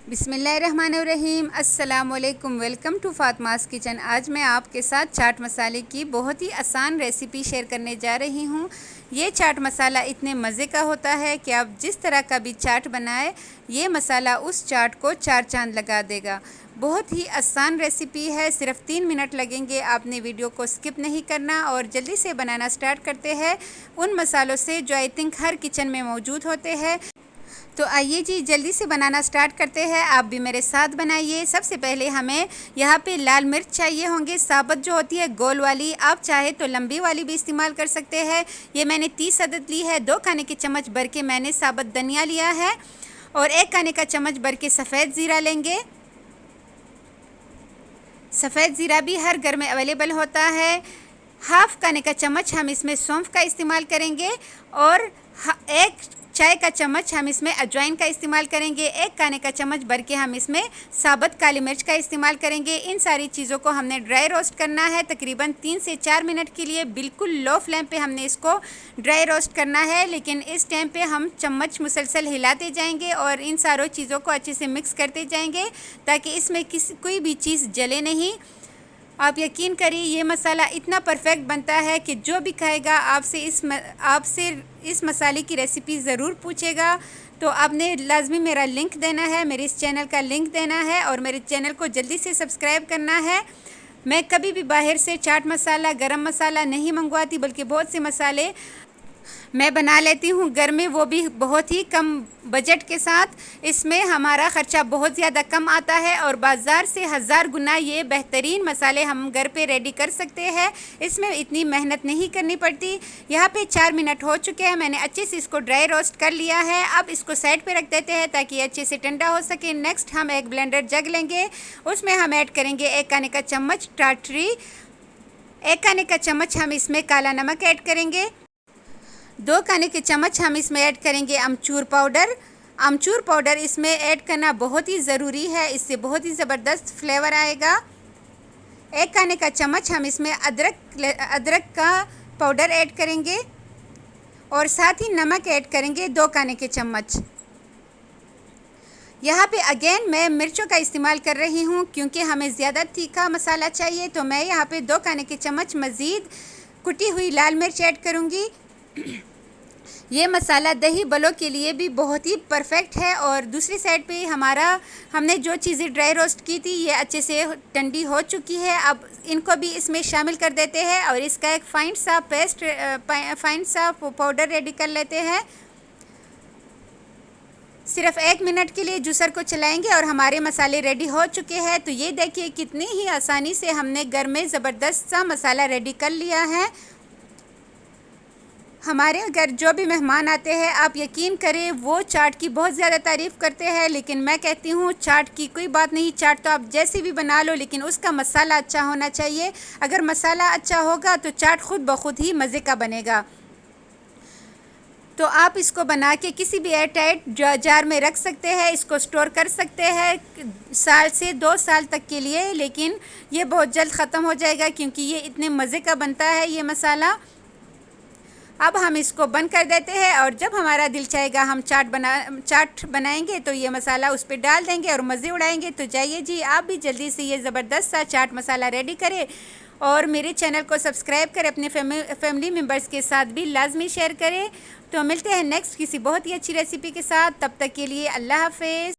बिस्मिल्लाहिर्रहमानिर्रहीम। अस्सलाम वालेकुम। Welcome to Fatima's kitchen. आज मैं आपके साथ चाट मसाले की बहुत ही आसान रेसिपी शेयर करने जा रही हूँ। ये चाट मसाला इतने मज़े का होता है कि आप जिस तरह का भी चाट बनाए, ये मसाला उस चाट को चार चांद लगा देगा। बहुत ही आसान रेसिपी है, सिर्फ 3 मिनट लगेंगे। आपने वीडियो को स्किप नहीं करना और जल्दी से बनाना स्टार्ट करते हैं उन मसालों से जो आई थिंक हर किचन में मौजूद होते हैं। तो आइए जी जल्दी से बनाना स्टार्ट करते हैं। आप भी मेरे साथ बनाइए। सबसे पहले हमें यहाँ पे लाल मिर्च चाहिए होंगे, साबुत जो होती है गोल वाली। आप चाहे तो लंबी वाली भी इस्तेमाल कर सकते हैं। ये मैंने 30 अदद ली है। 2 खाने के चम्मच भर के मैंने साबुत धनिया लिया है और 1 खाने का चम्मच भर के सफ़ेद ज़ीरा लेंगे। सफ़ेद ज़ीरा भी हर घर में अवेलेबल होता है। हाफ़ खाने का चम्मच हम इसमें सौंफ का इस्तेमाल करेंगे और 1 चाय का चम्मच हम इसमें अजवाइन का इस्तेमाल करेंगे। 1 खाने का चम्मच भर के हम इसमें साबुत काली मिर्च का इस्तेमाल करेंगे। इन सारी चीज़ों को हमने ड्राई रोस्ट करना है तकरीबन 3 से 4 मिनट के लिए। बिल्कुल लो फ्लेम पे हमने इसको ड्राई रोस्ट करना है, लेकिन इस टाइम पे हम चम्मच मुसलसल हिलाते जाएंगे और इन सारों चीज़ों को अच्छे से मिक्स करते जाएंगे ताकि इसमें कोई भी चीज़ जले नहीं। आप यकीन करिए ये मसाला इतना परफेक्ट बनता है कि जो भी खाएगा आपसे इस मसाले की रेसिपी ज़रूर पूछेगा। तो आपने लाजमी मेरा लिंक देना है, मेरे इस चैनल का लिंक देना है और मेरे चैनल को जल्दी से सब्सक्राइब करना है। मैं कभी भी बाहर से चाट मसाला, गरम मसाला नहीं मंगवाती, बल्कि बहुत से मसाले मैं बना लेती हूँ घर में, वो भी बहुत ही कम बजट के साथ। इसमें हमारा ख़र्चा बहुत ज़्यादा कम आता है और बाज़ार से 1000 गुना ये बेहतरीन मसाले हम घर पे रेडी कर सकते हैं। इसमें इतनी मेहनत नहीं करनी पड़ती। यहाँ पे 4 मिनट हो चुके हैं। मैंने अच्छे से इसको ड्राई रोस्ट कर लिया है। अब इसको साइड पे रख देते हैं ताकि अच्छे से ठंडा हो सके। नेक्स्ट हम एक ब्लेंडर जग लेंगे, उसमें हम ऐड करेंगे 1 खाने का चम्मच टाटरी, 1 खाने का चम्मच हम इसमें काला नमक ऐड करेंगे, 2 खाने के चम्मच हम इसमें ऐड करेंगे अमचूर पाउडर। अमचूर पाउडर इसमें ऐड करना बहुत ही ज़रूरी है, इससे बहुत ही ज़बरदस्त फ्लेवर आएगा। 1 खाने का चम्मच हम इसमें अदरक का पाउडर ऐड करेंगे और साथ ही नमक ऐड करेंगे 2 खाने के चम्मच। यहाँ पे अगेन मैं मिर्चों का इस्तेमाल कर रही हूँ क्योंकि हमें ज़्यादा तीखा मसाला चाहिए। तो मैं यहाँ पे 2 खाने के चम्मच मज़ीद कुटी हुई लाल मिर्च ऐड करूँगी। ये मसाला दही बलों के लिए भी बहुत ही परफेक्ट है। और दूसरी साइड पे हमने जो चीज़ें ड्राई रोस्ट की थी ये अच्छे से ठंडी हो चुकी है। अब इनको भी इसमें शामिल कर देते हैं और इसका एक फाइन सा पाउडर रेडी कर लेते हैं। सिर्फ 1 मिनट के लिए जूसर को चलाएंगे और हमारे मसाले रेडी हो चुके हैं। तो ये देखिए कितनी ही आसानी से हमने घर में ज़बरदस्त सा मसाला रेडी कर लिया है। हमारे घर जो भी मेहमान आते हैं, आप यकीन करें वो चाट की बहुत ज़्यादा तारीफ़ करते हैं, लेकिन मैं कहती हूँ चाट की कोई बात नहीं। चाट तो आप जैसे भी बना लो, लेकिन उसका मसाला अच्छा होना चाहिए। अगर मसाला अच्छा होगा तो चाट ख़ुद ब खुद ही मज़े का बनेगा। तो आप इसको बना के किसी भी एयर टाइट जार में रख सकते हैं, इसको स्टोर कर सकते हैं साल से 2 साल तक के लिए। लेकिन ये बहुत जल्द ख़त्म हो जाएगा क्योंकि ये इतने मज़े का बनता है ये मसाला। अब हम इसको बंद कर देते हैं और जब हमारा दिल चाहेगा हम चाट बनाएंगे तो ये मसाला उस पर डाल देंगे और मज़े उड़ाएंगे। तो जाइए जी आप भी जल्दी से ये ज़बरदस्त सा चाट मसाला रेडी करें और मेरे चैनल को सब्सक्राइब करें। अपने फैमिली मेम्बर्स के साथ भी लाजमी शेयर करें। तो मिलते हैं नेक्स्ट किसी बहुत ही अच्छी रेसिपी के साथ। तब तक के लिए अल्लाह हाफ़िज़।